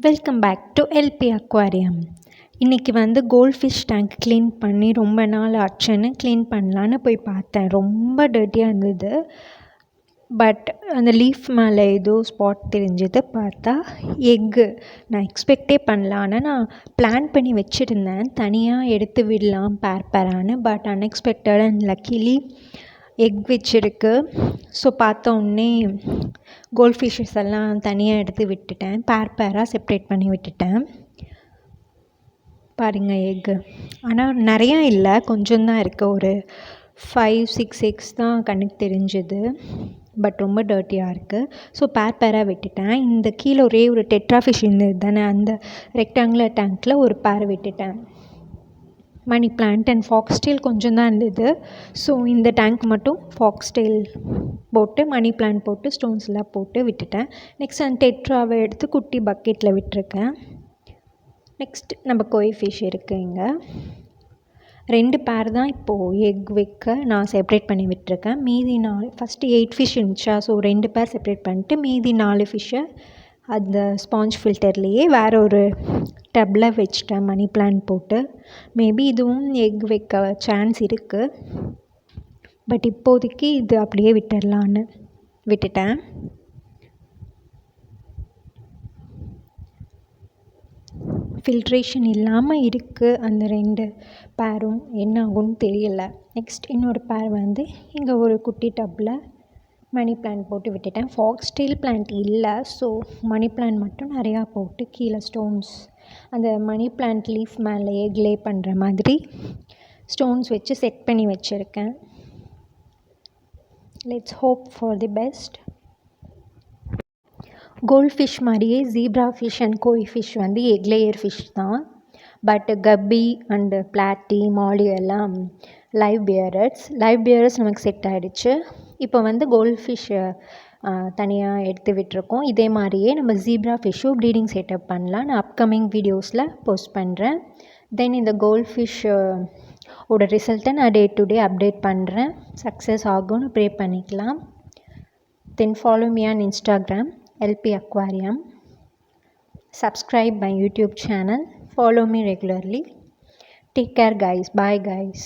Welcome back to LP aquarium. இன்றைக்கி வந்து gold fish tank clean பண்ணி ரொம்ப நாள் ஆச்சுன்னு க்ளீன் பண்ணலான்னு போய் பார்த்தேன். ரொம்ப டர்ட்டியாக இருந்தது. பட் அந்த லீஃப் மேலே ஏதோ ஸ்பாட் தெரிஞ்சது. பார்த்தா எக்கு. நான் எக்ஸ்பெக்டே பண்ணல. ஆனால் நான் பிளான் பண்ணி வச்சுருந்தேன் தனியாக எடுத்து விடலாம் பேரான்னு. But unexpected and luckily egg வச்சுருக்கு. ஸோ பார்த்தோன்னே கோல்ட் ஃபிஷ்ஷஸ் எல்லாம் தனியாக எடுத்து விட்டுட்டேன். பேராக செப்ரேட் பண்ணி விட்டுட்டேன். பாருங்கள் எக்கு. ஆனால் நிறையா இல்லை, கொஞ்சம் தான் இருக்குது. ஒரு 5-6 எக்ஸ் தான் கண்ணுக்கு தெரிஞ்சுது. பட் ரொம்ப டர்ட்டியாக இருக்குது. ஸோ பேராக விட்டுட்டேன். இந்த கீழே ஒரே ஒரு டெட்ரா ஃபிஷ் இருந்தது தானே, அந்த ரெக்டாங்குலர் டேங்க்கில் ஒரு பேர் விட்டுட்டேன். மணி பிளான்ட் அண்ட் ஃபாக்ஸ்டெயில் கொஞ்சம் தான் இருந்தது. ஸோ இந்த டேங்க் மட்டும் ஃபாக்ஸ்டெயில் போட்டு மணி பிளான்ட் போட்டு ஸ்டோன்ஸ்லாம் போட்டு விட்டுட்டேன். நெக்ஸ்ட் அந்த டெட்ராவை எடுத்து குட்டி பக்கெட்டில் விட்டுருக்கேன். நெக்ஸ்ட் நம்ம கோய் ஃபிஷ் இருக்குது. இங்கே 2 பேர் தான் இப்போது எக் வைக்க நான் செப்ரேட் பண்ணி விட்டுருக்கேன். மீதி 4 ஃபஸ்ட்டு 8 ஃபிஷ் இருந்துச்சா, ஸோ 2 பேர் செப்ரேட் பண்ணிட்டு மீதி 4 ஃபிஷ்ஷை அந்த ஸ்பாஞ்ச் ஃபில்டர்லேயே வேறு ஒரு டப்பில் வச்சிட்டேன் மணி பிளான்ட் போட்டு. மேபி இதுவும் எக் வைக்க சான்ஸ் இருக்குது. பட் இப்போதைக்கு இது அப்படியே விட்டுடலான்னு விட்டுட்டேன். ஃபில்ட்ரேஷன் இல்லாமல் இருக்குது அந்த 2 பேரும். என்ன ஆகும்னு தெரியல. நெக்ஸ்ட் இன்னொரு பேர் வந்து இங்கே ஒரு குட்டி டப்பில் மணி பிளான்ட் போட்டு விட்டுட்டேன். ஃபாக்ஸ்டெயில் பிளான்ட் இல்லை, ஸோ மணி பிளான்ட் மட்டும் நிறையா போட்டு கீழே ஸ்டோன்ஸ் அந்த மணி பிளான்ட் லீஃப் மேலே எக் லே பண்ணுற மாதிரி ஸ்டோன்ஸ் வச்சு செட் பண்ணி வச்சுருக்கேன். Let's hope for the best. Gold fish மாதிரியே zebra fish and koi fish வந்து எக் லேயர் ஃபிஷ் தான். But guppy and platy molly எல்லாம் லைவ் பியரர்ஸ் நமக்கு செட் ஆகிடுச்சு. இப்போ வந்து கோல்ட் ஃபிஷ்ஷை தனியாக எடுத்து விட்டுருக்கோம். இதே மாதிரியே நம்ம ஜீப்ரா ஃபிஷ்ஷும் ப்ரீடிங் செட்டப் பண்ணலாம். நான் அப்கமிங் வீடியோஸில் போஸ்ட் பண்ணுறேன். தென் இந்த கோல்ட் ஃபிஷ் ஓட ரிசல்ட்டை நான் டே டு டே அப்டேட் பண்ணுறேன். சக்ஸஸ் ஆகும்னு ப்ரே பண்ணிக்கலாம். தென் follow me on Instagram LP Aquarium. Subscribe my YouTube channel. Follow me regularly. Take care guys. Bye guys.